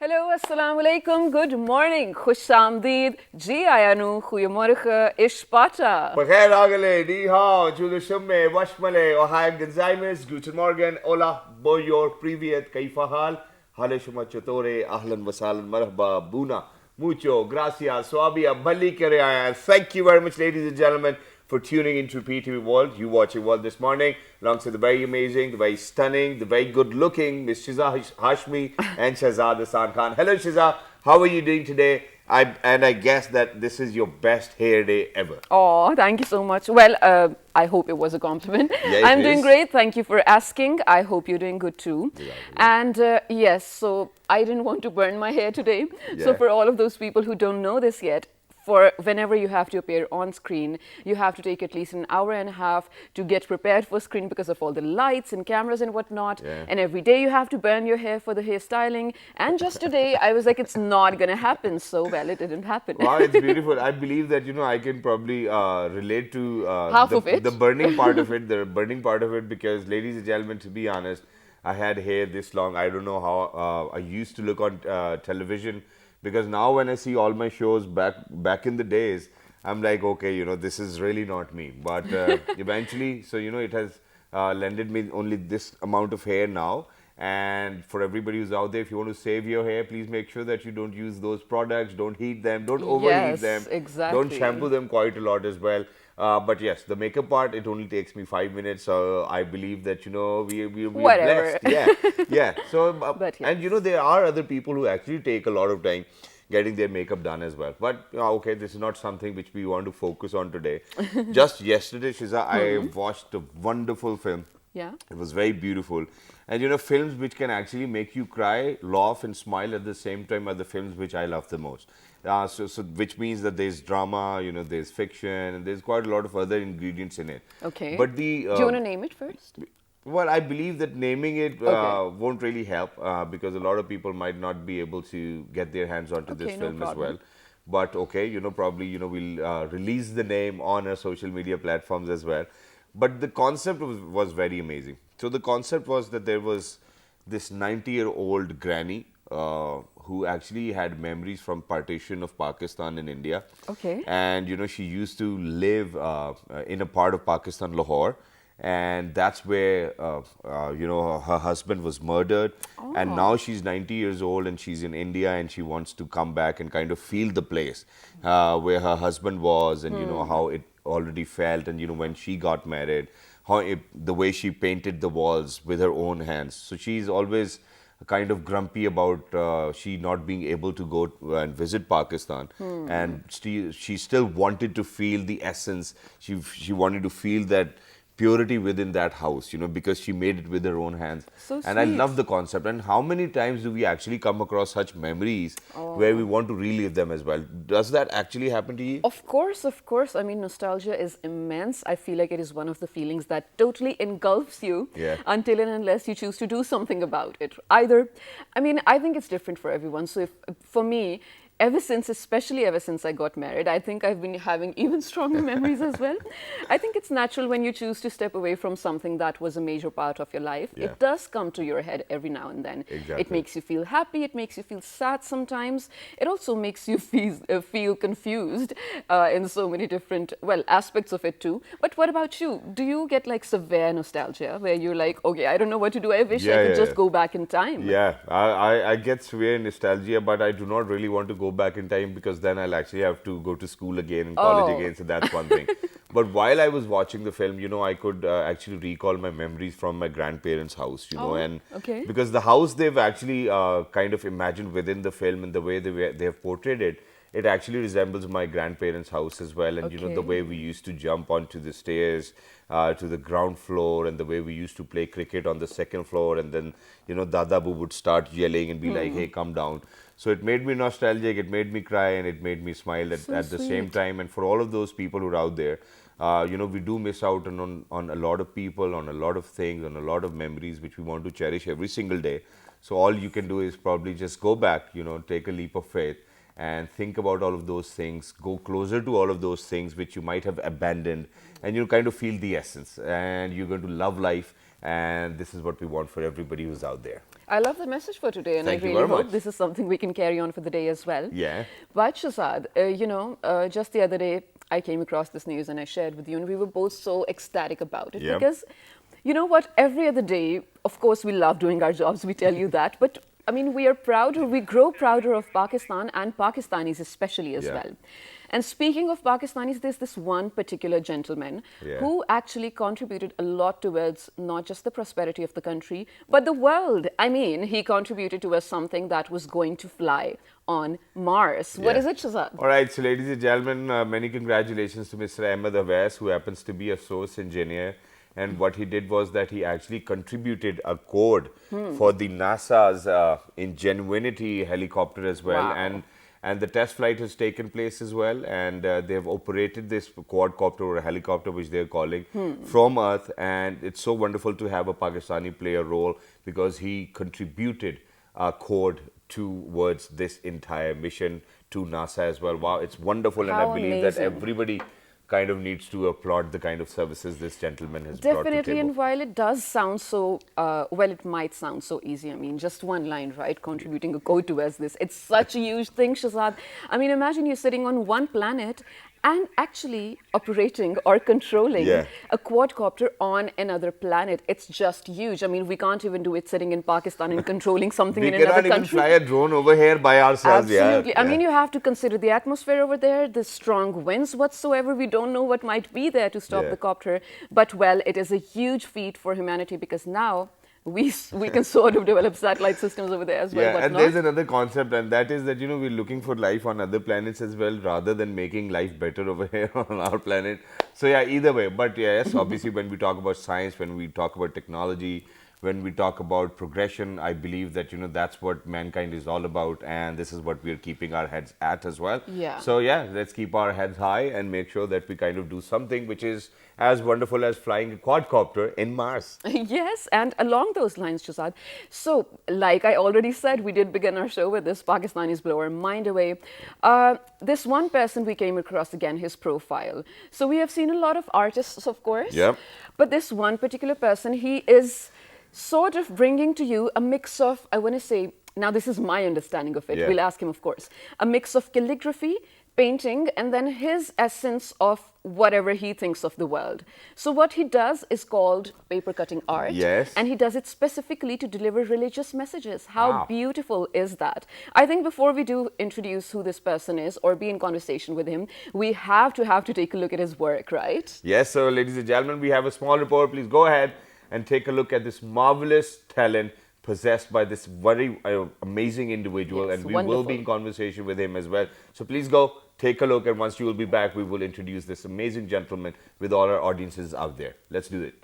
Hallo, assalamu alaikum, good morning, khush amdeed, ji ayanu, goeiemorgen, ishpata. Bakher Agale, Ni Hao, Julushumme, Washmale, Ohio Gonzaimes, Guten Morgen, Ola, Boyor, Privyet, Kaifahal, Haleshuma Chotore, Ahlan Wasalan, Marhaba, Buna, Mucho, Gracias, Swabia, Bali Karaya. Thank you very much, ladies and gentlemen, for tuning into PTV World. You watching World this morning, alongside the very amazing, the very stunning, the very good looking Miss Shiza Hashmi and Shahzad Hassan Khan. Hello, Shiza. How are you doing today? I guess that this is your best hair day ever. Oh, thank you so much. Well, I hope it was a compliment. Yeah, it I'm doing is. great. Thank you for asking. I hope you're doing good too. Yeah. And yes, so I didn't want to burn my hair today. So Yeah. for all of those people who don't know this yet, for whenever you have to appear on screen, you have to take at least an hour and a half to get prepared for screen because of all the lights and cameras and whatnot. Yeah. And every day you have to burn your hair for the hairstyling. And just today, I was like, it's not going to happen. So, well, it didn't happen. Wow, it's beautiful. I believe that I can probably relate to Half of it. the burning part of it, the burning part of it, because, ladies and gentlemen, to be honest, I had hair this long. I don't know how I used to look on television, because now when I see all my shows back in the days, I'm like, okay, this is really not me. But eventually, so it has lended me only this amount of hair now. And for everybody who's out there, if you want to save your hair, please make sure that you don't use those products, don't heat them, don't overheat Yes, them, don't exactly. shampoo them quite a lot as well. But yes, the makeup part, it only takes me 5 minutes. So I believe that we are Whatever. blessed. Yeah, yeah. So But and yes. there are other people who actually take a lot of time getting their makeup done as well. But okay, this is not something which we want to focus on today. Just yesterday, Shiza, I watched a wonderful film. Yeah. It was very beautiful. And films which can actually make you cry, laugh, and smile at the same time are the films which I love the most. So which means that there's drama, there's fiction, and there's quite a lot of other ingredients in it. Okay. But the Do you want to name it first? well, I believe that naming it Okay. won't really help because a lot of people might not be able to get their hands onto this Okay, no film as well. problem. But okay, probably we'll release the name on our social media platforms as well. But the concept was very amazing. So the concept was that there was this 90-year-old granny who actually had memories from partition of Pakistan and India. Okay. And she used to live in a part of Pakistan, Lahore, and that's where her husband was murdered. And now she's 90 years old and she's in India and she wants to come back and kind of feel the place where her husband was, and how it already felt, and when she got married, the way she painted the walls with her own hands. So she's always kind of grumpy about she not being able to go and visit Pakistan, and she still wanted to feel the essence. She wanted to feel that purity within that house, because she made it with her own hands. So And I love sweet. the concept. And how many times do we actually come across such memories where we want to relive them as well? Does that actually happen to you? Of course, of course. I mean, nostalgia is immense. I feel like it is one of the feelings that totally engulfs you Yeah. until and unless you choose to do something about it. I think it's different for everyone. So, for me, especially ever since I got married, I think I've been having even stronger memories as well. I think it's natural when you choose to step away from something that was a major part of your life. Yeah. It does come to your head every now and then. It Exactly. makes you feel happy, it makes you feel sad sometimes. It also makes you feel confused in so many different, aspects of it too. But what about you? Do you get like severe nostalgia where you're like, okay, I don't know what to do. I wish I could just go back in time. Yeah, I get severe nostalgia, but I do not really want to go back in time because then I'll actually have to go to school again and college Oh. again. So that's one thing. But while I was watching the film, I could actually recall my memories from my grandparents' house, Oh, and okay. because the house they've actually kind of imagined within the film and the way they have portrayed it, it actually resembles my grandparents' house as well. And the Okay. way we used to jump onto the stairs to the ground floor, and the way we used to play cricket on the second floor, and then Dadabu would start yelling and be like, "Hey, come down." So it made me nostalgic, it made me cry, and it made me smile So at the same sweet. time. And for all of those people who are out there, we do miss out on a lot of people, on a lot of things, on a lot of memories which we want to cherish every single day. So all you can do is probably just go back, take a leap of faith and think about all of those things, go closer to all of those things which you might have abandoned, and you kind of feel the essence, and you're going to love life and this is what we want for everybody who's out there. I love the message for today, and Thank I you really very hope much. this is something we can carry on for the day as well. Yeah. But Shazad, just the other day, I came across this news and I shared with you, and we were both so ecstatic about it Yeah. because, you know what, every other day, of course, we love doing our jobs, we tell you that, but I mean, we are prouder, we grow prouder of Pakistan and Pakistanis especially as Yeah. well. And speaking of Pakistanis, there's this one particular gentleman Yeah. who actually contributed a lot towards not just the prosperity of the country, but the world. I mean, he contributed towards something that was going to fly on Mars. What Yeah. is it, Shazad? All right, so ladies and gentlemen, many congratulations to Mr. Ahmed Awais, who happens to be a source engineer. And what he did was that he actually contributed a code for the NASA's Ingenuity helicopter as well. Wow. And the test flight has taken place as well. And they've operated this quadcopter or a helicopter, which they're calling, from Earth. And it's so wonderful to have a Pakistani play a role because he contributed a code towards this entire mission to NASA as well. Wow, it's wonderful. And How I believe that amazing. everybody kind of needs to applaud the kind of services this gentleman has brought to Definitely, table. and while it does sound so, well, it might sound so easy. I mean, just one line, right? Contributing a code towards this. It's such a huge thing, Shazad. I mean, imagine you're sitting on one planet and actually operating or controlling Yeah. a quadcopter on another planet. It's just huge. I mean, we can't even do it sitting in Pakistan and controlling something We in another cannot even country. fly a drone over here by ourselves. Absolutely. Yeah. I mean, you have to consider the atmosphere over there, the strong winds whatsoever. We don't know what might be there to stop Yeah. the copter. But, well, it is a huge feat for humanity because now we can sort of develop satellite systems over there as well. Yeah, and whatnot. there's another concept, and that is that, you know, we're looking for life on other planets as well, rather than making life better over here on our planet. So, yeah, either way. But, yes, obviously, when we talk about science, when we talk about technology, when we talk about progression, I believe that, you know, that's what mankind is all about, and this is what we're keeping our heads at as well. Yeah. So, yeah, let's keep our heads high and make sure that we kind of do something which is as wonderful as flying a quadcopter in Mars. Yes, and along those lines, Shazad. So, like I already said, we did begin our show with this Pakistanis blow our mind away. This one person we came across again, his profile. So, we have seen a lot of artists, of course. Yep. But this one particular person, he is sort of bringing to you a mix of, I want to say, now this is my understanding of it. Yeah. We'll ask him, of course. A mix of calligraphy, painting, and then his essence of whatever he thinks of the world. So what he does is called paper cutting art. Yes. And he does it specifically to deliver religious messages. How Wow. beautiful is that? I think before we do introduce who this person is or be in conversation with him, we have to take a look at his work, right? Yes, so ladies and gentlemen, we have a small report. Please go ahead and take a look at this marvelous talent possessed by this very amazing individual, Yes, and we will wonderful. be in conversation with him as well. So please go, take a look, and once you will be back, we will introduce this amazing gentleman with all our audiences out there. Let's do it.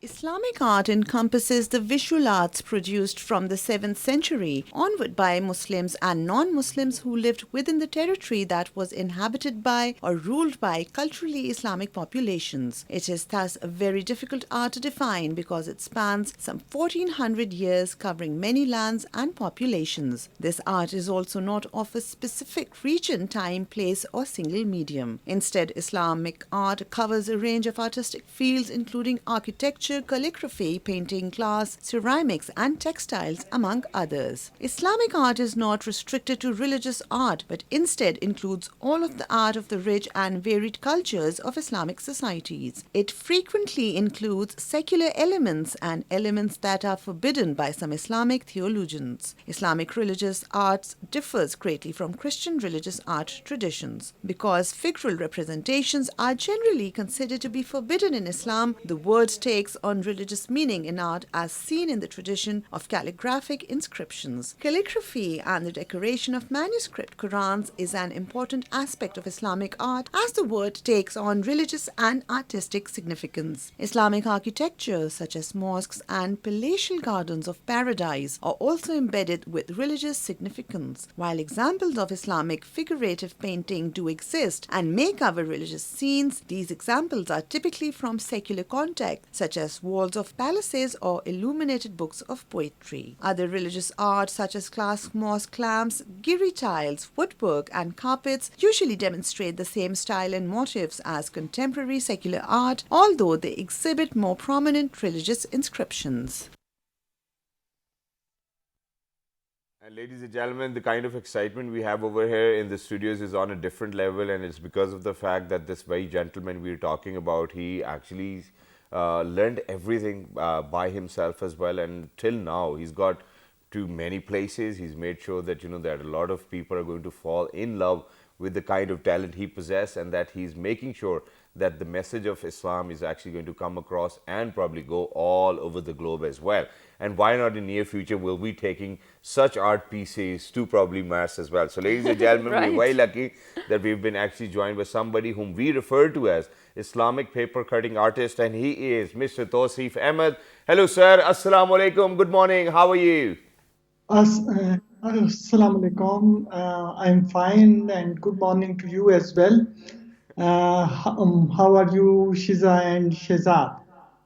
Islamic art encompasses the visual arts produced from the 7th century onward by Muslims and non-Muslims who lived within the territory that was inhabited by or ruled by culturally Islamic populations. It is thus a very difficult art to define because it spans some 1400 years, covering many lands and populations. This art is also not of a specific region, time, place or single medium. Instead, Islamic art covers a range of artistic fields including architecture, calligraphy, painting, glass, ceramics and textiles, among others. Islamic art is not restricted to religious art but instead includes all of the art of the rich and varied cultures of Islamic societies. It frequently includes secular elements and elements that are forbidden by some Islamic theologians. Islamic religious arts differs greatly from Christian religious art traditions. Because figural representations are generally considered to be forbidden in Islam, the word takes on religious meaning in art as seen in the tradition of calligraphic inscriptions. Calligraphy and the decoration of manuscript Qurans is an important aspect of Islamic art as the word takes on religious and artistic significance. Islamic architecture such as mosques and palatial gardens of paradise are also embedded with religious significance. While examples of Islamic figurative painting do exist and may cover religious scenes, these examples are typically from secular context such as as walls of palaces or illuminated books of poetry. Other religious art such as classic mosque lamps, giri tiles, woodwork and carpets usually demonstrate the same style and motifs as contemporary secular art, although they exhibit more prominent religious inscriptions. And ladies and gentlemen, the kind of excitement we have over here in the studios is on a different level, and it's because of the fact that this very gentleman we're talking about, he actually learned everything by himself as well, and till now he's got to many places. He's made sure that that a lot of people are going to fall in love with the kind of talent he possesses, and that he's making sure that the message of Islam is actually going to come across and probably go all over the globe as well. And why not in near future will we taking such art pieces to probably Mars as well. So ladies and gentlemen, Right. we're very lucky that we've been actually joined by somebody whom we refer to as Islamic paper cutting artist, and he is Mr. Tausif Ahmed. Hello sir, Assalamu alaikum, good morning, how are you? Assalamu alaikum. I'm fine and good morning to you as well. How are you, Shiza and Shehzad?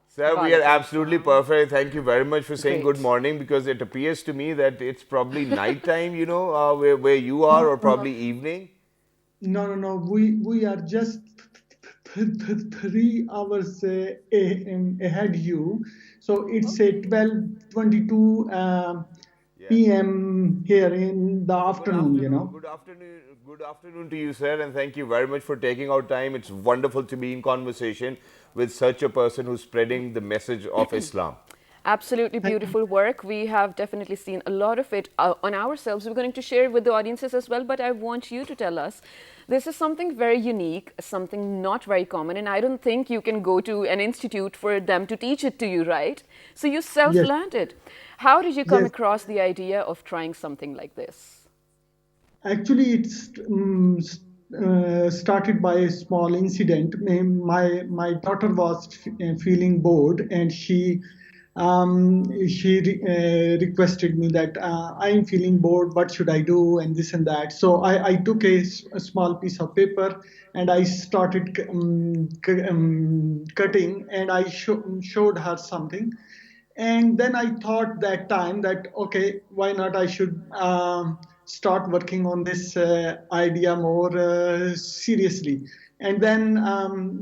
Sir, we are Walaikum absolutely perfect. Thank you very much for saying good Great. morning, because it appears to me that it's probably night time, where you are, or probably evening. No. We are just 3 hours ahead you. So it's a 12:22 p.m. here in the afternoon. Good afternoon to you, sir, and thank you very much for taking our time. It's wonderful to be in conversation with such a person who's spreading the message of Islam. Absolutely beautiful work. We have definitely seen a lot of it on ourselves. We're going to share it with the audiences as well, but I want you to tell us, this is something very unique, something not very common, and I don't think you can go to an institute for them to teach it to you, right? So you Yes, self-learned it. How did you come yes. across the idea of trying something like this? Actually, it's started by a small incident. My daughter was feeling bored, and she requested me that I'm feeling bored. What should I do? And this and that. So I took a small piece of paper and I started cutting, and I showed her something. And then I thought that time that okay, why not I should start working on this idea more seriously. And then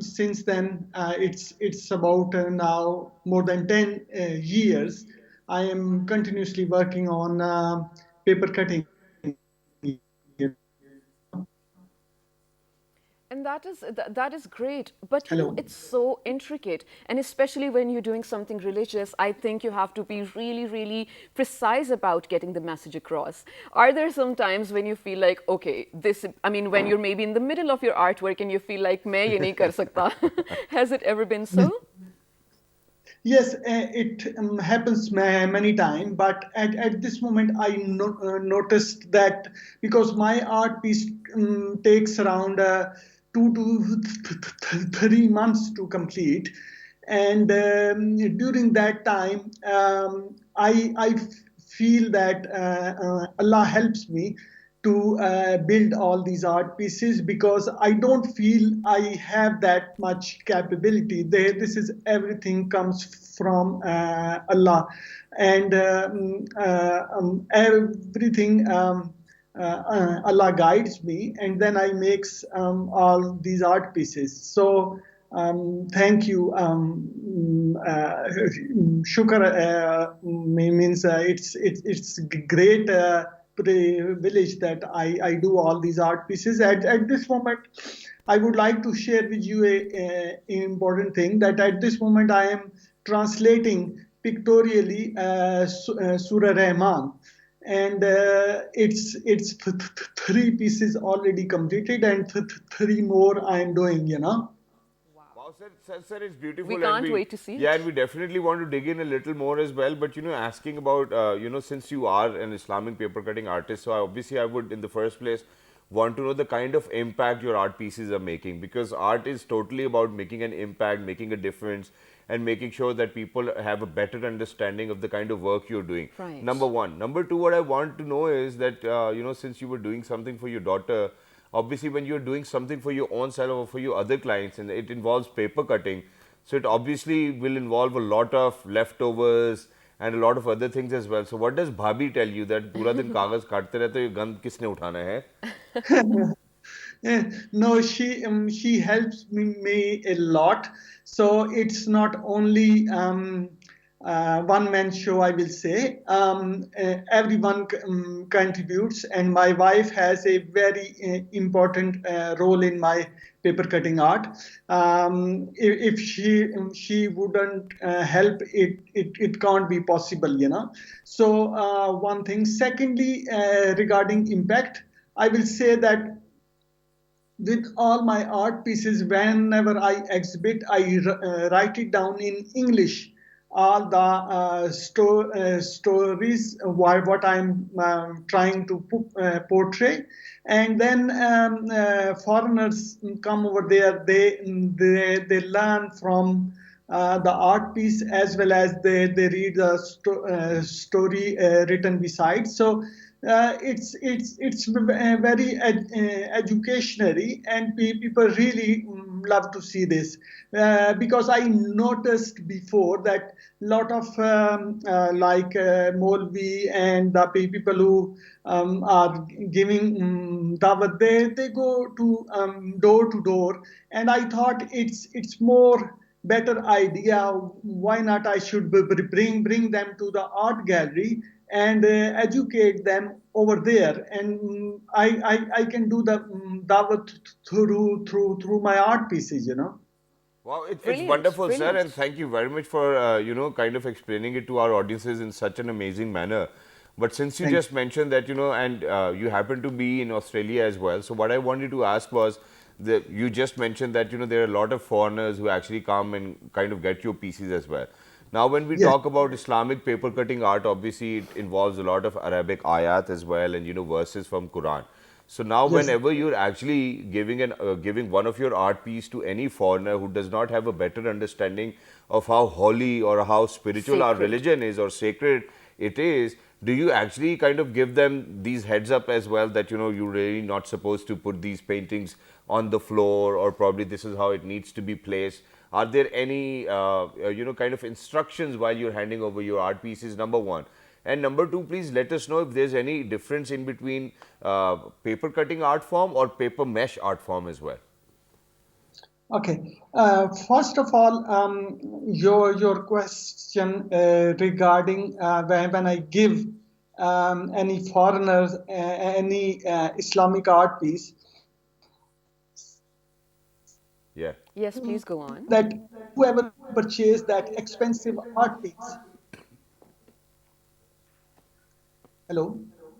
since then it's about now more than 10 years I am continuously working on paper cutting. And that is great, but Hello. it's so intricate, and especially when you're doing something religious, I think you have to be really, really precise about getting the message across. Are there some times when you feel like, okay, this, I mean, when you're maybe in the middle of your artwork and you feel like, "Main ye nahi kar sakta." Has it ever been so? Yes, it happens many times, but at this moment I noticed that because my art piece takes around 2 to 3 months to complete, and during that time I feel that Allah helps me to build all these art pieces because I don't feel I have that much capability. This is everything comes from Allah, and everything Allah guides me, and then I makes all these art pieces. So thank you. Shukr means it's great privilege that I do all these art pieces. At this moment, I would like to share with you a important thing that at this moment I am translating pictorially Surah Rahman, and it's 3 pieces already completed, and three more I am doing. Wow, sir, it's beautiful, We and can't wait to see yeah, it. and we definitely want to dig in a little more as well. But asking about since you are an Islamic paper cutting artist, so obviously I would in the first place want to know the kind of impact your art pieces are making, because art is totally about making an impact, making a difference, and making sure that people have a better understanding of the kind of work you're doing. Right. Number one. Number two, what I want to know is that since you were doing something for your daughter, obviously when you're doing something for your own self or for your other clients and it involves paper cutting, So it obviously will involve a lot of leftovers and a lot of other things as well. So what does Bhabhi tell you that पूरा दिन कागज काटते रहते हो ये गंद किसने उठाना है? No, she helps me a lot. So it's not only one man show, I will say. Everyone contributes, and my wife has a very important role in my paper cutting art. If she wouldn't help, it can't be possible, you know. So one thing. Secondly, regarding impact, I will say that with all my art pieces, whenever I exhibit, I write it down in English. All the stories, what I'm trying to portray, and then foreigners come over there. They learn from the art piece as well as they read the story written beside. So it's very educationary, and people really love to see this because I noticed before that lot of like Molvi and the people who are giving dawat, they go to door, and I thought it's more better idea. Why not I should bring them to the art gallery and educate them over there, and I can do the dawat through my art pieces, you know. Wow, it's Brilliant, wonderful, sir, brilliant. and thank you very much for kind of explaining it to our audiences in such an amazing manner. But since you Thank just mentioned that and you happen to be in Australia as well, so what I wanted to ask was that you just mentioned that there are a lot of foreigners who actually come and kind of get your pieces as well. Now, when we Yes. talk about Islamic paper cutting art, obviously it involves a lot of Arabic ayat as well, and verses from Quran. So now, Yes. whenever you're actually giving one of your art piece to any foreigner who does not have a better understanding of how holy or how spiritual our Sacred. religion is or sacred it is, do you actually kind of give them these heads up as well that you're really not supposed to put these paintings on the floor, or probably this is how it needs to be placed? Are there any kind of instructions while you're handing over your art pieces? Number one. And number two, please let us know if there's any difference in between paper cutting art form or paper mesh art form as well. Okay. First of all, your question regarding when I give any foreigners any Islamic art piece, Yeah. Yes, please go on. that whoever purchased that expensive art piece, hello,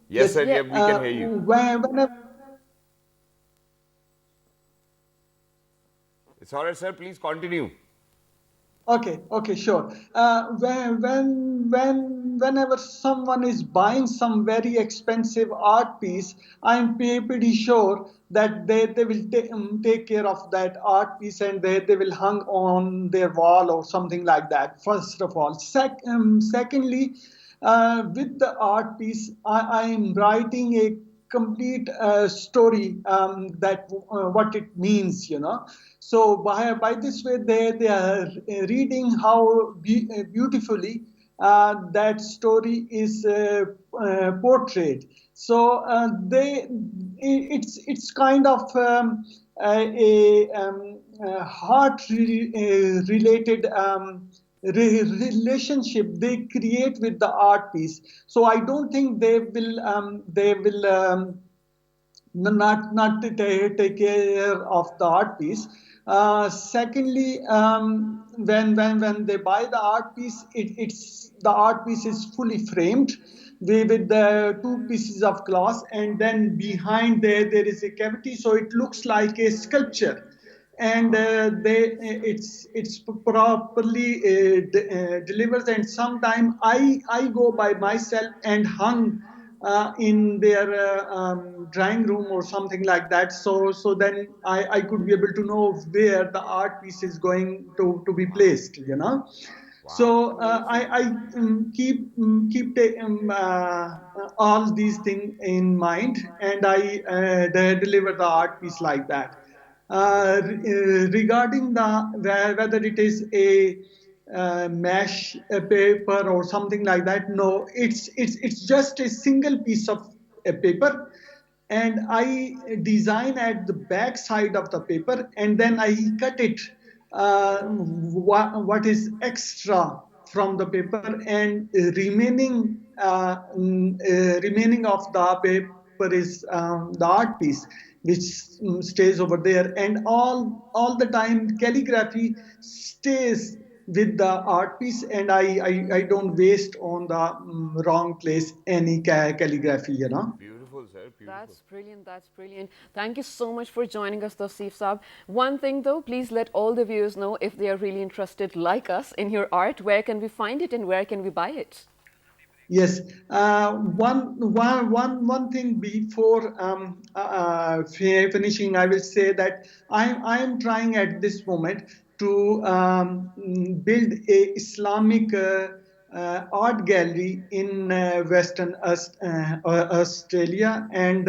Yes, yes, sir. Yeah. Yeah, we can hear you. whenever. It's all right, sir. Please continue. Okay, sure. Whenever someone is buying some very expensive art piece, I'm pretty sure that they will take care of that art piece, and they will hang on their wall or something like that. First of all, secondly, with the art piece, I am writing a complete story that what it means, you know. So by this way, they are reading how beautifully that story is portrayed. So it's kind of a heart related relationship they create with the art piece. So I don't think they will not to take care of the art piece. Secondly, when they buy the art piece, it's the art piece is fully framed with the two pieces of glass, and then behind there is a cavity, so it looks like a sculpture, and it's properly delivered. And sometimes I go by myself and hung in their drawing room or something like that. So then I could be able to know where the art piece is going to be placed, you know. Wow. So I keep all these things in mind, and I deliver the art piece like that. regarding whether it is a mesh paper or something like that. No, it's just a single piece of paper, and I design at the back side of the paper, and then I cut it what is extra from the paper, and remaining of the paper is the art piece, which stays over there, and all the time calligraphy stays with the art piece, and I don't waste on the wrong place any calligraphy, you know. Beautiful, sir. Beautiful. That's brilliant. That's brilliant. Thank you so much for joining us, Tawseef Saab. One thing though, please let all the viewers know, if they are really interested like us in your art, where can we find it and where can we buy it? Yes, one thing before finishing, I will say that I am trying at this moment to build a Islamic art gallery in Western Australia, and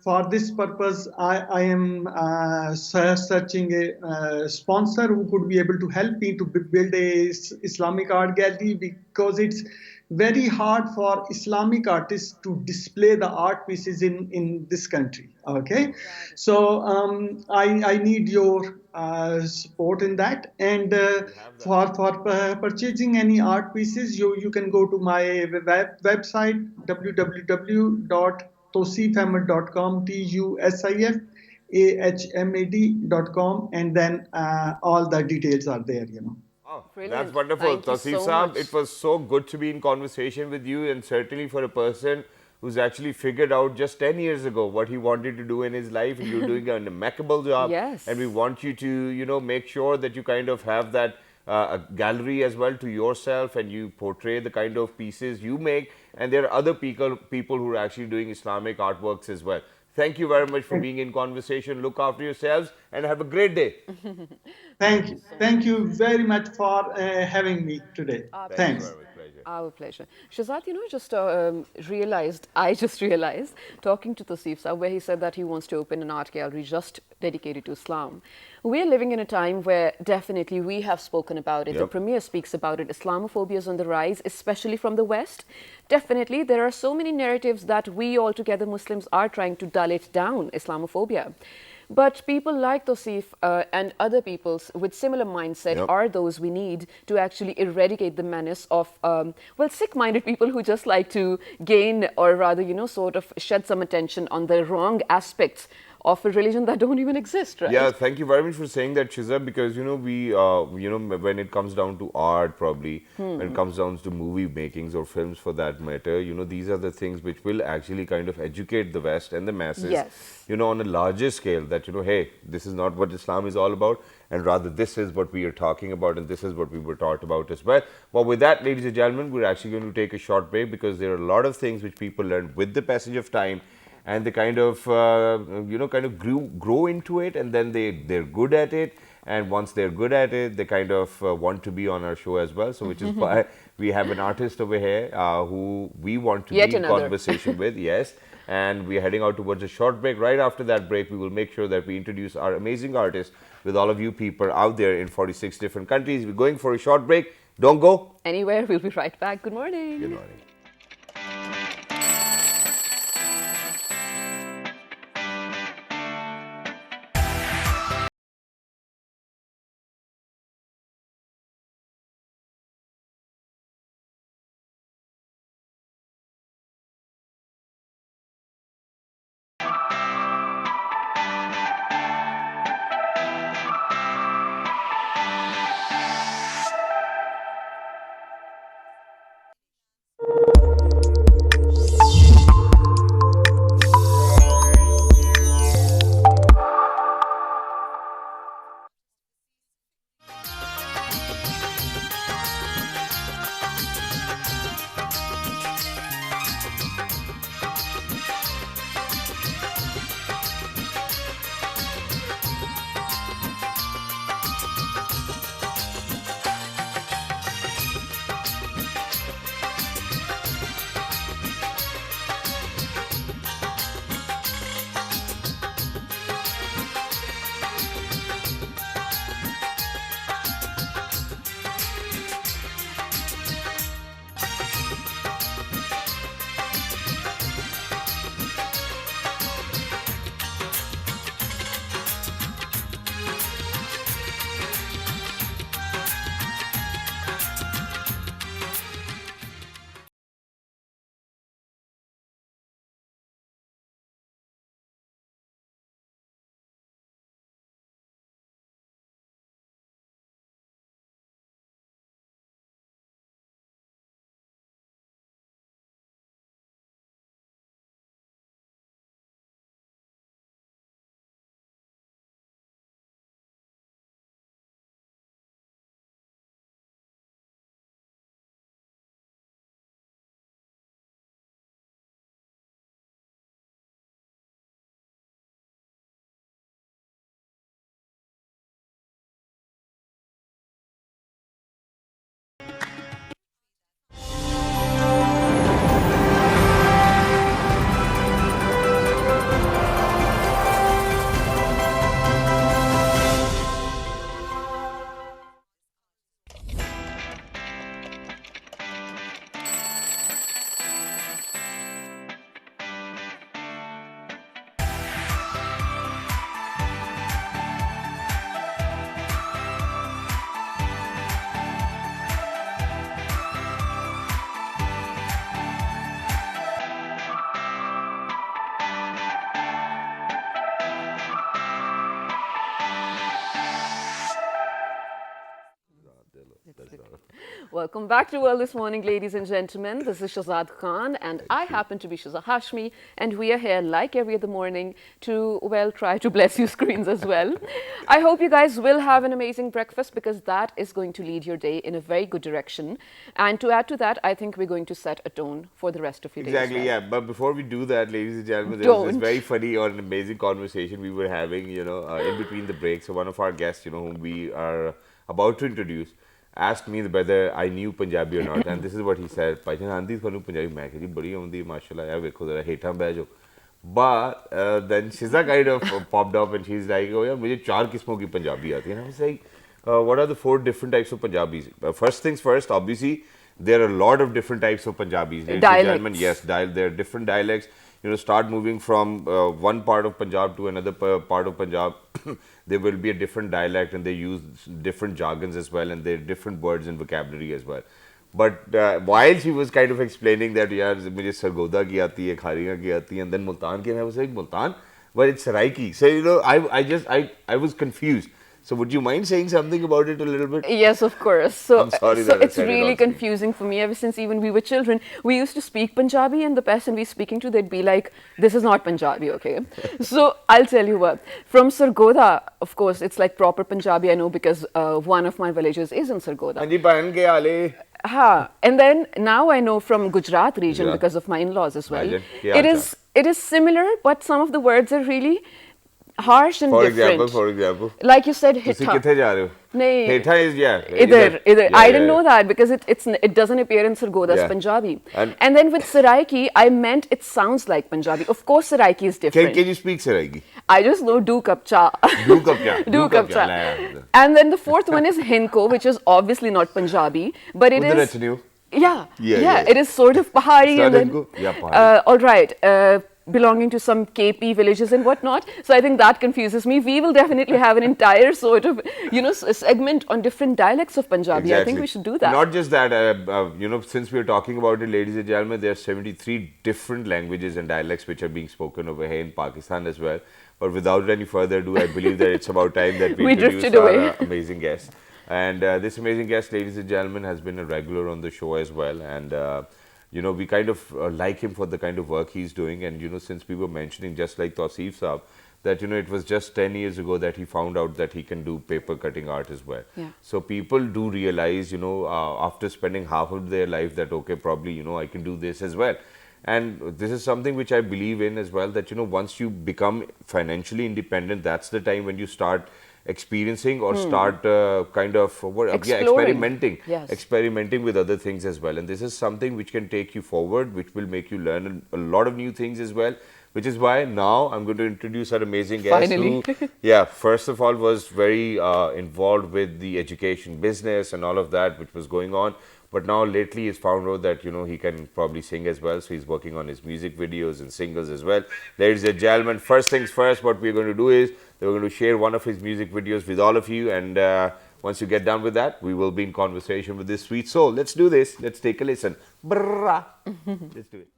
for this purpose, I am searching a sponsor who could be able to help me to build a Islamic art gallery, because it's very hard for Islamic artists to display the art pieces in this country. Okay, so I need your support in that, and for purchasing any art pieces, you can go to my website www.tosifahmad.com, TUSIFAHMAD.com, and then all the details are there, you know. Oh, Brilliant. that's wonderful. Thank you Tawseef so Saab, much. it was so good to be in conversation with you, and certainly for a person who's actually figured out just 10 years ago what he wanted to do in his life, and you're doing an impeccable job. Yes. And we want you to, you know, make sure that you kind of have that a gallery as well to yourself, and you portray the kind of pieces you make. And there are other people who are actually doing Islamic artworks as well. Thank you very much for being in conversation. Look after yourselves and have a great day. Thank you very much for having me today. Our Thank you Thanks. very much. Pleasure. Our pleasure. Shazad, you know, I just realized, talking to Tawseef Saab, where he said that he wants to open an art gallery just dedicated to Islam. We are living in a time where definitely we have spoken about it. The Yep. Premier speaks about it. Islamophobia is on the rise, especially from the West. Definitely, there are so many narratives that we altogether Muslims are trying to dull it down, Islamophobia. But people like Tawseef and other peoples with similar mindset Yep. are those we need to actually eradicate the menace of, sick-minded people who just like to gain, or rather, you know, sort of shed some attention on the wrong aspects of a religion that don't even exist, right? Yeah, thank you very much for saying that, Shiza, because, you know, when it comes down to art, probably, when it comes down to movie makings or films for that matter, you know, these are the things which will actually kind of educate the West and the masses, Yes. you know, on a larger scale, that, you know, hey, this is not what Islam is all about, and rather this is what we are talking about, and this is what we were taught about as well. But with that, ladies and gentlemen, we're actually going to take a short break, because there are a lot of things which people learn with the passage of time, and they kind of grow into it, and then they're good at it, and once they're good at it, they kind of want to be on our show as well. So which is why we have an artist over here who we want to Yet be in another. conversation with. Yes, and we are heading out towards a short break. Right after that break, we will make sure that we introduce our amazing artist with all of you people out there in 46 different countries. We're going for a short break. Don't go. Anywhere, we'll be right back. Good morning. Good morning. Welcome back to World This Morning, ladies and gentlemen. This is Shazad Khan, and I happen to be Shaza Hashmi, and we are here like every other morning to, well, try to bless you screens as well. I hope you guys will have an amazing breakfast because that is going to lead your day in a very good direction. And to add to that, I think we're going to set a tone for the rest of your day. Exactly, as well. yeah. But before we do that, ladies and gentlemen, there was this Don't. very funny or an amazing conversation we were having, in between the breaks. So one of our guests, whom we are about to introduce, asked me whether I knew Punjabi or not, and this is what he said. "Bhaijan, aandi thanu Punjabi?" मैं कही बड़ी आउंदी mashallah यार देखो जरा हेठा बैठो. But then Shiza kind of popped up and she's like, "Oh yeah, मुझे 4 किस्मों की पंजाबी आती है." And I was like, "What are the 4 different types of Punjabis?" First things first, obviously there are a lot of different types of Punjabis. Ladies and Dialects. gentlemen, yes, there are different dialects. Start moving from one part of Punjab to another part of Punjab. There will be a different dialect and they use different jargons as well, and there are different words and vocabulary as well. But while she was kind of explaining that, yaar, mujhe Sargodha ki aati hai, Khariyan ki aati hai, and then Multan ki, and I was like, Multan? But it's Saraiki. So, I was confused. So would you mind saying something about it a little bit? Yes, of course. So, I'm sorry so that I it's said it really on screen. confusing for me. Ever since even we were children, we used to speak Punjabi, and the person we're speaking to, they'd be like, "This is not Punjabi, okay?" So I'll tell you what. From Sargodha, of course, it's like proper Punjabi. I know because one of my villages is in Sargodha. Anji Pahan ke ale. Ha. And then now I know from Gujarat region Gujarat. because of my in-laws as well. Imagine. Kya It is similar, but some of the words are really harsh and different. For example. Like you said, तुसी hitha. किथे जा रहे हो? नहीं. Hetha is, yeah. Either. Yeah, I didn't yeah. know that because it doesn't appear in Sargodha's Yeah. Punjabi. And- then with Saraiki, I meant it sounds like Punjabi. Of course, Saraiki is different. Can you speak Saraiki? I just know do cup cha. Do cup cha. Do cup cha. Yeah. And then the fourth one is Hinko, which is obviously not Punjabi, but it Udhar is. Achnew. Yeah, Yeah. It is sort of Pahari. Start And then, Hinko? Yeah, Pahari. all right. Belonging to some KP villages and whatnot. So I think that confuses me. We will definitely have an entire sort of, segment on different dialects of Punjabi. I think we should do that. Not just that, since we're talking about it, ladies and gentlemen, there are 73 different languages and dialects which are being spoken over here in Pakistan as well. But without any further ado, I believe that it's about time that we introduce drifted our away. amazing guest. And this amazing guest, ladies and gentlemen, has been a regular on the show as well. And we kind of like him for the kind of work he's doing. And, since we were mentioning, just like Tawseef Saab, that, it was just 10 years ago that he found out that he can do paper cutting art as well. Yeah. So people do realize, after spending half of their life that, okay, probably, I can do this as well. And this is something which I believe in as well, that, once you become financially independent, that's the time when you start experiencing or start experimenting. Yes. Experimenting with other things as well. And this is something which can take you forward, which will make you learn a lot of new things as well. Which is why now I'm going to introduce our amazing guest Finally. who, first of all, was very involved with the education business and all of that, which was going on. But now lately he's found out that, he can probably sing as well. So he's working on his music videos and singles as well. Ladies and gentlemen, first things first, what we're going to do is we're going to share one of his music videos with all of you. And once you get done with that, we will be in conversation with this sweet soul. Let's do this. Let's take a listen. Brrrah. Let's do it.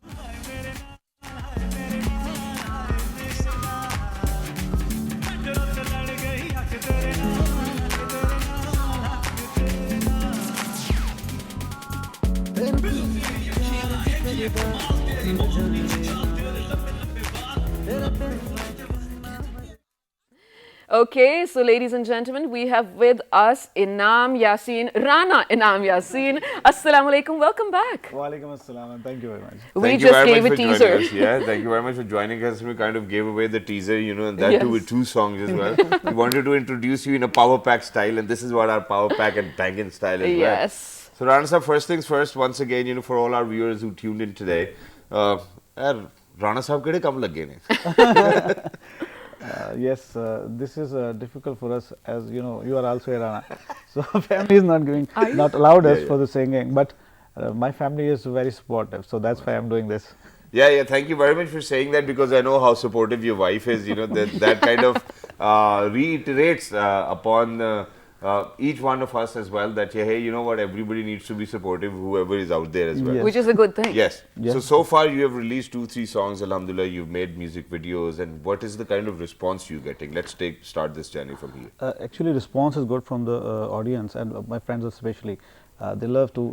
Okay, so ladies and gentlemen, we have with us Inam Yassin, Rana Inam Yassin. Assalamu alaikum, welcome back. Walaikum assalam, and thank you very much. We Thank you just very gave much a for joining teaser. us. Yeah, thank you very much for joining us. We kind of gave away the teaser, and that too Yes. with 2 songs as well. We wanted to introduce you in a power pack style, and this is what our power pack and banging style is. Yes. So Rana sir, first things first, once again, for all our viewers who tuned in today, Rana sahab kede kam lage ne? Yes, this is difficult for us, as you know, you are also a Rana. So family is not allowed us for the singing, but my family is very supportive, so that's why I'm doing this. Yeah, thank you very much for saying that, because I know how supportive your wife is, that kind of reiterates upon each one of us as well, that hey, you know what, everybody needs to be supportive, whoever is out there as well. Yes. Which is a good thing. Yes. Yes. So far you have released 2-3 songs, alhamdulillah, you've made music videos, and what is the kind of response you're getting? Let's start this journey from here. Actually, response is good from the audience and my friends especially. They love to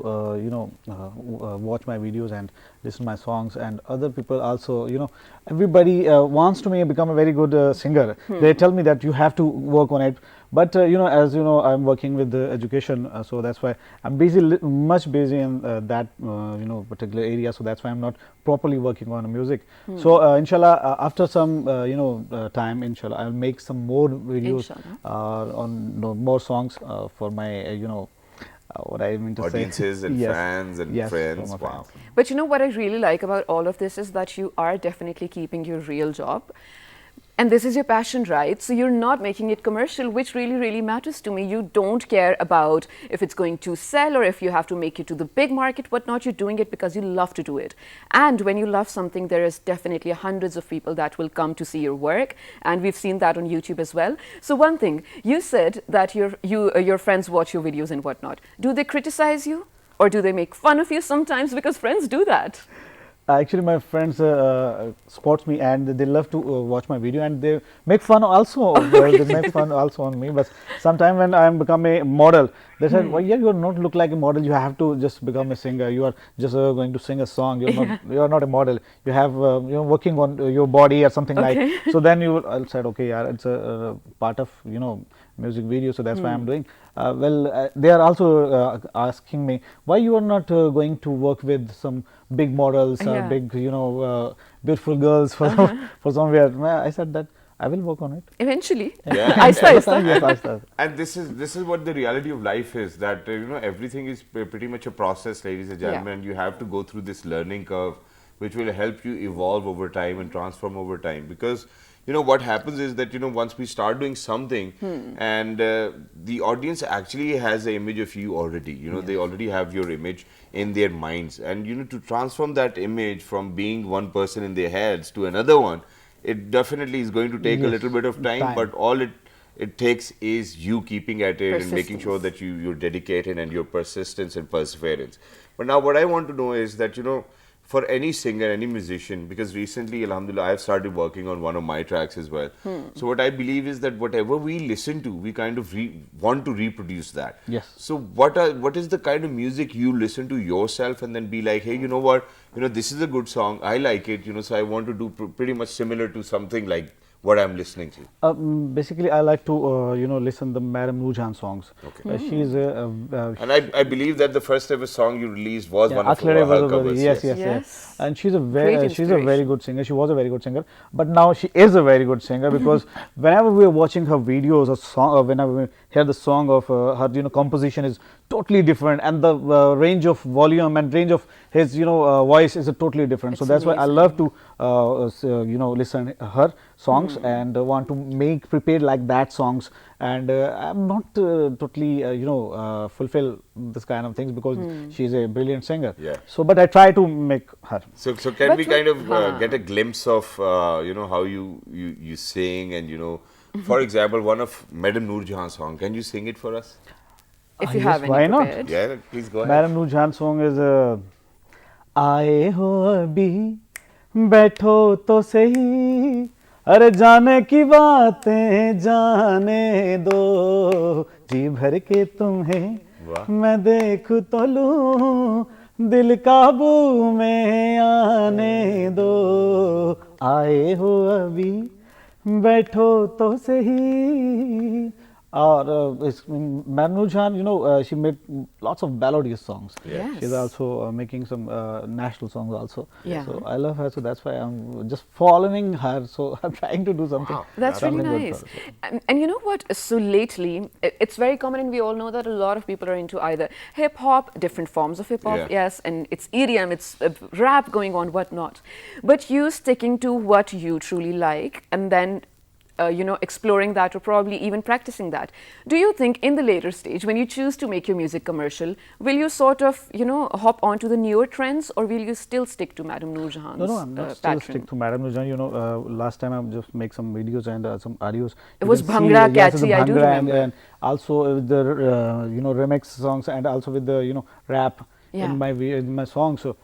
watch my videos and listen to my songs, and other people also, everybody wants to become a very good singer. They tell me that you have to work on it, but as you know, I'm working with the education, so that's why I'm busy, much busy in that particular area, so that's why I'm not properly working on music. So inshallah, after some time, inshallah, I'll make some more videos on more songs for my what I mean to audiences say. and Yes. fans and Yes, friends. from my Wow. fans. But you know what I really like about all of this is that you are definitely keeping your real job. And this is your passion, right? So you're not making it commercial, which really, really matters to me. You don't care about if it's going to sell or if you have to make it to the big market, whatnot. You're doing it because you love to do it. And when you love something, there is definitely hundreds of people that will come to see your work. And we've seen that on YouTube as well. So one thing, you said that your friends watch your videos and whatnot. Do they criticize you? Or do they make fun of you sometimes? Because friends do that. Actually, my friends spot me and they love to watch my video, and they make fun also. They make fun also on me. But sometime when I become a model, they said, "Well, yeah, you are not look like a model. You have to just become a singer. You are just going to sing a song. You're not. You are not a model. You have you're working on your body or something like." So then I said, "Okay, yeah, it's a part of music video, so that's why I'm doing." They are also asking me why you are not going to work with some big models, big beautiful girls for somewhere. I said that I will work on it Eventually. Yeah. Aista, aista. Yes, aista. And this is what the reality of life is, that everything is pretty much a process, ladies and gentlemen, and you have to go through this learning curve which will help you evolve over time and transform over time. Because what happens is that once we start doing something and the audience actually has an image of you already, they already have your image in their minds, and to transform that image from being one person in their heads to another one, it definitely is going to take a little bit of time. But all it takes is you keeping at it and making sure that you're dedicated and your persistence and perseverance. But now what I want to know is that for any singer, any musician, because recently, alhamdulillah, I've started working on one of my tracks as well. So what I believe is that whatever we listen to, we kind of want to reproduce that. Yes. So what is the kind of music you listen to yourself and then be like, hey, you know what, this is a good song, I like it, so I want to do pretty much similar to something like what I'm listening to? Basically, I like to listen the Madam Nurjahan songs. Okay. She's and I believe that the first ever song you released was one of Akhlare her Vazavadi. covers. Yes. And she's a Great she's a very good singer. She was a very good singer, but now she is a very good singer because whenever we are watching her videos or song, or whenever we hear the song of her, composition is totally different, and the range of volume and range of his voice is totally different. So that's why I love to listen her songs and want to prepare like that songs. And I'm not totally fulfill this kind of things because she's a brilliant singer. Yeah. So but I try to make her. So can we kind of get a glimpse of how you sing, and for example, one of Madam Nurjahan song, can you sing it for us? If you Yes, have any why not? prepared. Yeah, please go ahead. Madam Nurjahan song is आए हो अभी बैठो तो सही अरे जाने की बातें जाने दो जी भर के तुम्हें मैं देख तो लूं दिल काबू में आने दो आए हो अभी बैठो तो सही. Madam Nurjahan, she made lots of melodious songs. Yes. She's also making some national songs also. Yeah. So I love her. So that's why I'm just following her. So I'm trying to do something. Wow. That's really something good nice. for her. And you know what? So lately, it's very common, and we all know that a lot of people are into either hip hop, different forms of hip hop, yes, and it's EDM, it's rap going on, whatnot. But you sticking to what you truly like, and then exploring that or probably even practicing that. Do you think in the later stage, when you choose to make your music commercial, will you sort of, hop onto the newer trends, or will you still stick to Madam Nurjahan's No, I'm not still stick to Madam Nurjahan. Last time I just make some videos and some audios. It was Bhangra catchy, I do remember. And also with the remix songs and also with the rap in my songs. So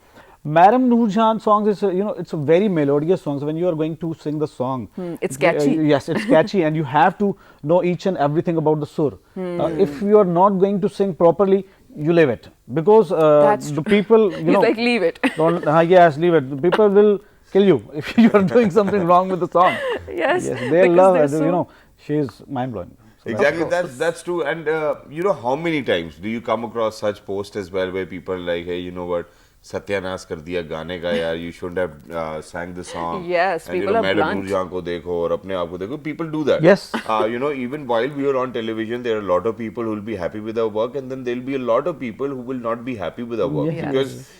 Madam Nurjahan songs is it's a very melodious song. So when you are going to sing the song, it's catchy. Yes, it's catchy, and you have to know each and everything about the sur. If you are not going to sing properly, you leave it, because That's the true. people, He's like, leave it. don't, yes, leave it. The people will kill you if you are doing something wrong with the song. Yes, They because love they're it. so- You know, she's mind blowing. So Exactly, that's true. And you know, how many times do you come across such posts as well where people are like, hey, you know what, Satyanas kar diya gaane ka yaar, you shouldn't have sang the song. Yes, and, people you know, are Madam blunt. Noorjahan ko dekho aur apne aap ko dekho. People do that. Yes. You know, even while we are on television, there are a lot of people who will be happy with our work, and then there will be a lot of people who will not be happy with our work. Yes. Because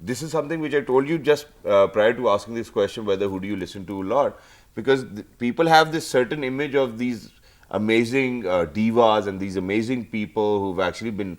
this is something which I told you just prior to asking this question, whether who do you listen to a lot, because people have this certain image of these amazing divas and these amazing people who've actually been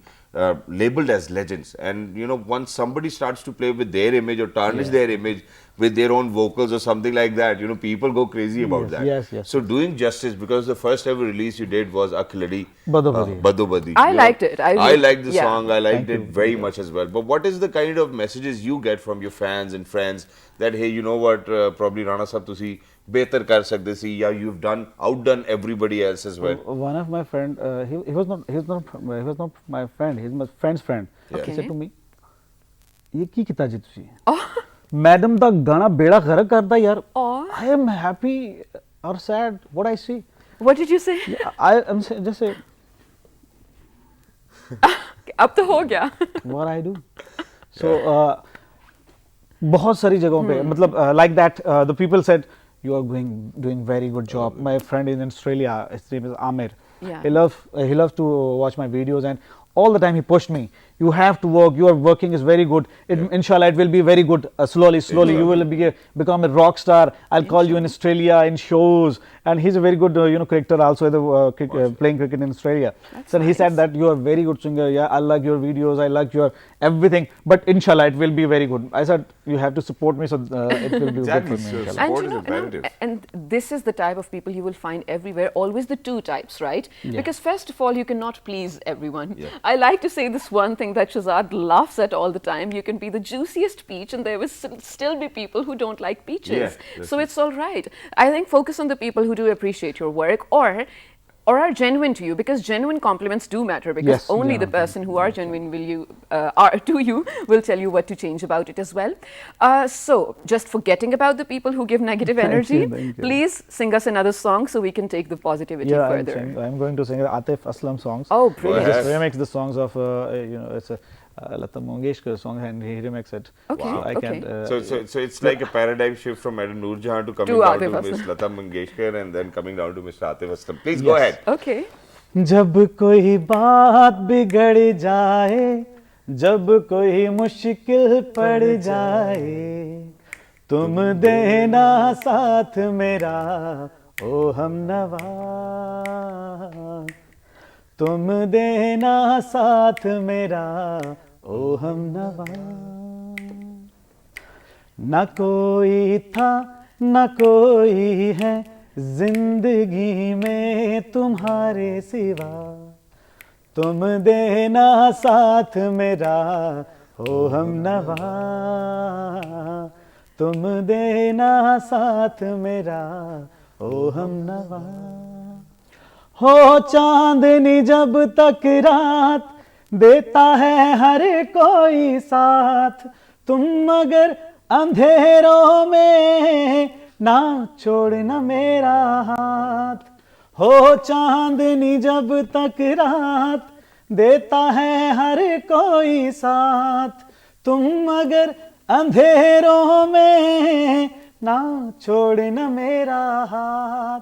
labeled as legends. And you know, once somebody starts to play with their image or tarnish their image with their own vocals or something like that, you know, people go crazy about Yes, that. yes. So doing justice, because the first ever release you did was Akhladi Badobadi. Badobadi. I You know, liked it. I liked the yeah. song. I liked Thank it you. very much as well. But what is the kind of messages you get from your fans and friends that, hey, you know what, probably Rana Sahab tusi better kar sakde si, ya you've outdone everybody else as well. One of my friend, he was not my friend. He's my friend's friend. Okay. He said to me, "ये की किता जी तुसी? Madam da gana beda ghark karda yaar. Aw. I am happy or sad. What I see, What did you say? I am just say अब तो हो गया. what I do." So बहुत सारी जगहों पे मतलब like that the people said you are doing very good job. My friend in Australia, his name is Amir. Yeah. He loves to watch my videos, and all the time he pushed me. You have to work. Your working is very good. Inshallah, it will be very good. Slowly, you will become a rock star. I'll call you in Australia in shows. And he's a very good, cricketer also, playing cricket in Australia. So he said that you are very good singer. Yeah, I like your videos. I like your everything. But inshallah, it will be very good. I said you have to support me, so it will be Exactly. good for me. So Inshallah. support you is know, imperative. and this is the type of people you will find everywhere, always the two types, right? Because first of all, you cannot please everyone. Yeah. I like to say this one thing that Shahzad laughs at all the time. You can be the juiciest peach and there will still be people who don't like peaches. Yeah, So it's all right. I think focus on the people who do appreciate your work or are genuine to you, because genuine compliments do matter, because Yes, only the genuine person who are genuine to you will tell you what to change about it as well. So just forgetting about the people who give negative energy, thank you. please sing us another song so we can take the positivity Yeah, further. I'm going to sing Atif Aslam songs. Oh, He brilliant. Yes. just remix the songs of it's a Lata Mangeshkar song, and he remix it. Okay, So I okay. can. So it's like a paradigm shift from Madam Noorjahan to coming To down Atif to Aslam. Miss Lata Mangeshkar and then coming down to Mr. Atif Aslam. Please go ahead. Okay. जब कोई बात बिगड़ जाए, जब कोई मुश्किल पड़ जाए, तुम देना साथ मेरा ओ हमनवा, तुम देना साथ मेरा ओ हमनवा। न कोई था न कोई है जिंदगी में तुम्हारे सिवा, तुम देना साथ मेरा हो हमनवा, तुम देना साथ मेरा हो हमनवा। हो चांदनी जब तक रात देता है हर कोई साथ, तुम मगर अंधेरों में ना छोड़ना मेरा हाथ। हो चांदनी जब तक रात देता है हर कोई साथ, तुम मगर अंधेरों में ना छोड़ना मेरा हाथ।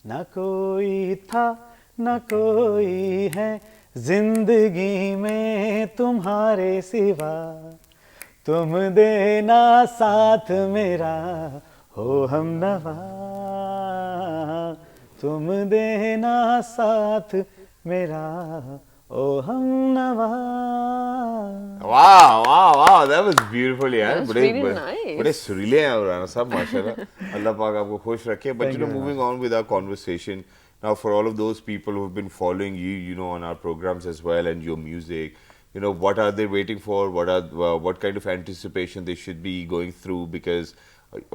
न कोई था न कोई है जिंदगी में तुम्हारे सिवा, तुम देना साथ मेरा हो हमनवा, तुम देना साथ मेरा ओ हमनवा। Wow, that was beautiful, yeah. That was really nice. बड़े सुरीले हैं राना साहब, माशाल्लाह। अल्लाह पाक आपको खुश रखे. But you know, moving on with our conversation now, for all of those people who have been following you, you know, on our programs as well and your music, you know, what are they waiting for? What kind of anticipation they should be going through? Because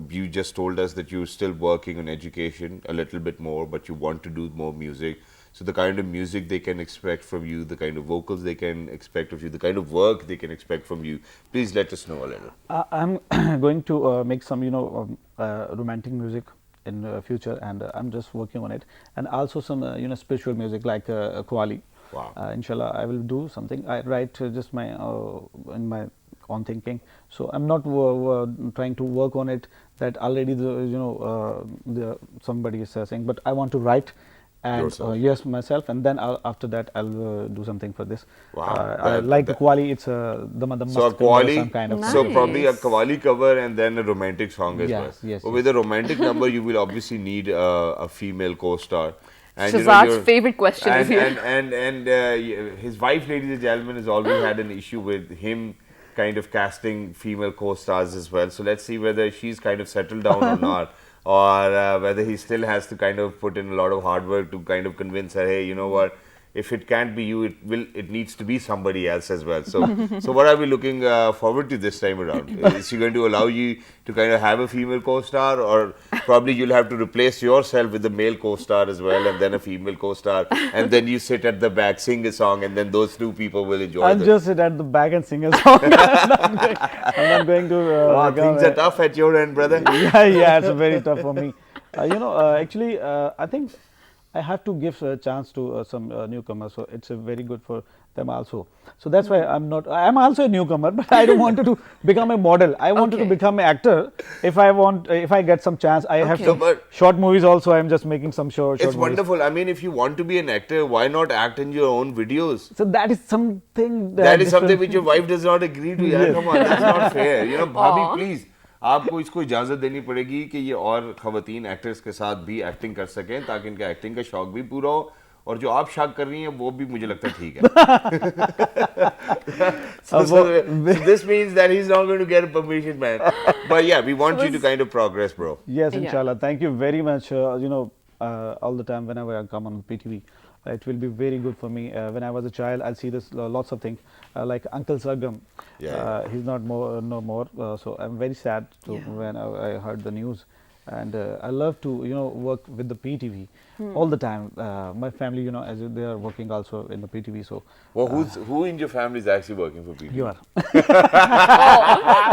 you just told us that you're still working on education a little bit more, but you want to do more music. So the kind of music they can expect from you, the kind of vocals they can expect of you, the kind of work they can expect from you. Please let us know a little. I'm going to make some, romantic music in the future, and I'm just working on it, and also some, spiritual music like Qawwali. Wow. Inshallah, I will do something. I write just my in my own thinking. So I'm not trying to work on it. That already somebody is saying, but I want to write. And yes, myself, and then after that I'll do something for this. Wow. I like the Qawwali. It's a so a Qawwali, some kind of Nice. so probably a Qawwali cover and then a romantic song as well. Yes, But with a romantic number, you will obviously need a female co-star. And Shazad's favorite question is here. And his wife, ladies and gentlemen, has always had an issue with him kind of casting female co-stars as well. So let's see whether she's kind of settled down or not, or whether he still has to kind of put in a lot of hard work to kind of convince her, hey, you know what, if it can't be you, it needs to be somebody else as well. So so what are we looking forward to this time around? Is she going to allow you to kind of have a female co-star, or probably you'll have to replace yourself with a male co-star as well, and then a female co-star, and then you sit at the back, sing a song, and then those two people will enjoy I'll just sit at the back and sing a song. I'm not going to things are tough at your end, brother. yeah, it's very tough for me. Actually, I think I have to give a chance to some newcomers, so it's very good for them also. So that's why I'm also a newcomer, but I don't want to become a model. I wanted to become an actor. If I get some chance, I have some short movies also. I'm just making some short It's movies. wonderful. I mean, if you want to be an actor, why not act in your own videos? So that is something That is something which your wife does not agree to. Yeah, come on, that's not fair. Bhabhi, please. आपको इसको इजाज़त देनी पड़ेगी कि ये और ख़वातीन actors के साथ भी एक्टिंग कर सकें, ताकि इनका एक्टिंग का शौक भी पूरा हो, और जो आप शौक कर रही हैं वो भी मुझे लगता है ठीक है. So this means that he's not going to get a permission, man. But yeah, we want you to kind of progress, bro. Yes, inshallah. Thank you very much. All the time whenever I come on PTV, it will be very good for me. When I was a child, I'll see this lots of things like Uncle Sargam. He's not no more. So I'm very sad when I heard the news, and I love to work with the PTV all the time. My family, as they are working also in the PTV. So well, who in your family is actually working for PTV? You are.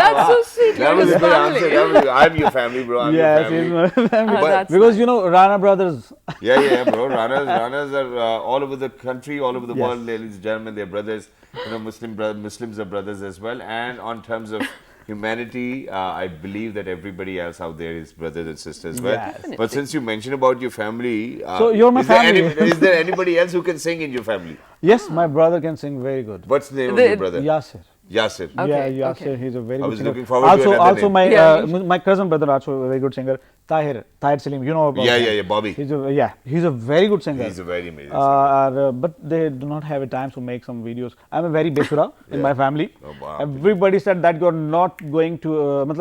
That's so sweet. That was a good answer. I'm your family, bro. I'm your family. Yes, my family. That's Because Rana brothers. Yeah, bro. Ranas are all over the country, all over the world, ladies and gentlemen. They're brothers. Muslims are brothers as well. And on terms of humanity, I believe that everybody else out there is brothers and sisters as well. Yes. But since you mentioned about your family, So you're my family. Is there anybody else who can sing in your family? Yes, my brother can sing very good. What's the name of your brother? Yasir. Yasir. Okay, Yeah, Yasir, he's a very good was singer. looking forward to another Also, name. my cousin brother also a very good singer. Tahir Salim, you know about him. Yeah, Bobby. He's a very good singer. He's a very amazing singer. But they do not have a time to make some videos. I'm a very besura in my family. Oh, wow. Everybody said that you're not going to,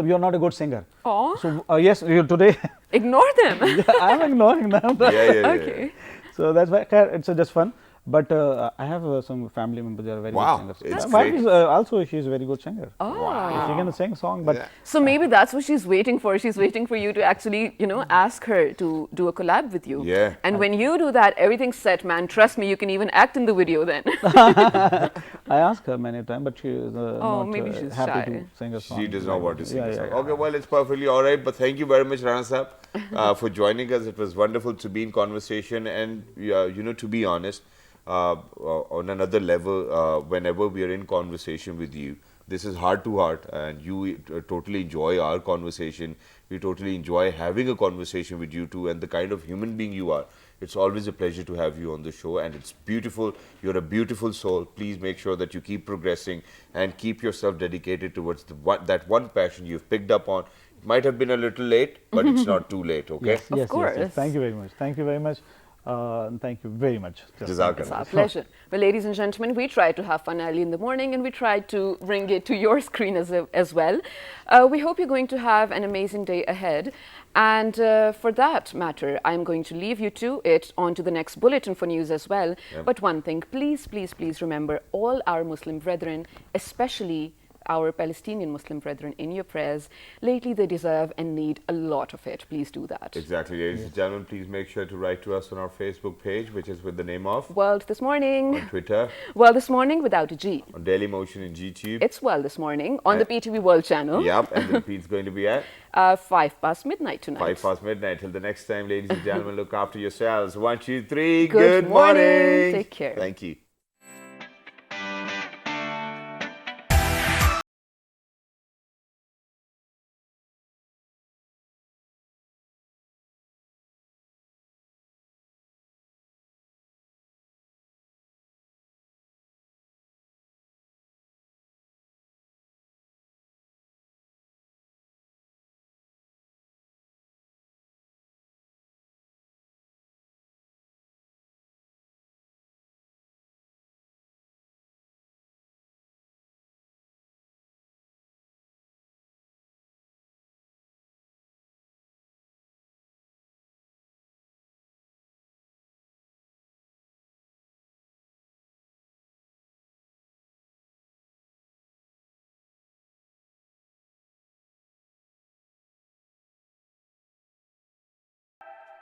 you're not a good singer. Aw. So yes, today Ignore them. I'm ignoring them. Yeah. Okay. So that's why it's just fun. But I have some family members that are very Wow, good it's singers. My wife great. is also she's a very good singer. Oh. She can sing song, but So maybe that's what she's waiting for. She's waiting for you to actually, ask her to do a collab with you. Yeah. And when you do that, everything's set, man. Trust me, you can even act in the video then. I asked her many times, but she is not maybe she's happy shy. to sing a song. She does not want to sing a song. Yeah. Okay, well, it's perfectly all right. But thank you very much, Rana Sahab, for joining us. It was wonderful to be in conversation. And, to be honest, on another level, whenever we are in conversation with you, this is heart to heart, and you totally enjoy our conversation. We totally enjoy having a conversation with you too, and the kind of human being you are. It's always a pleasure to have you on the show, and it's beautiful. You're a beautiful soul. Please make sure that you keep progressing and keep yourself dedicated towards that one passion you've picked up on. It might have been a little late, but it's not too late, okay? Yes. course. Thank you very much. Thank you very much. And thank you very much. Jazakallah. It's our pleasure. Well, ladies and gentlemen, we try to have fun early in the morning, and we try to bring it to your screen as well. We hope you're going to have an amazing day ahead. And for that matter, I'm going to leave you to it on to the next bulletin for news as well. But one thing, please remember all our Muslim brethren, especially our Palestinian Muslim brethren in your prayers. Lately, they deserve and need a lot of it. Please do that. Exactly, ladies and gentlemen. Please make sure to write to us on our Facebook page, which is with the name of World This Morning. on Twitter, World This Morning without a G. on Daily Motion in GTube. It's World This Morning on the PTV World channel. Yep, and the repeat's going to be at 5 past midnight tonight. 5 past midnight. Till the next time, ladies and gentlemen, look after yourselves. 1, 2, 3. Good morning. Take care. Thank you.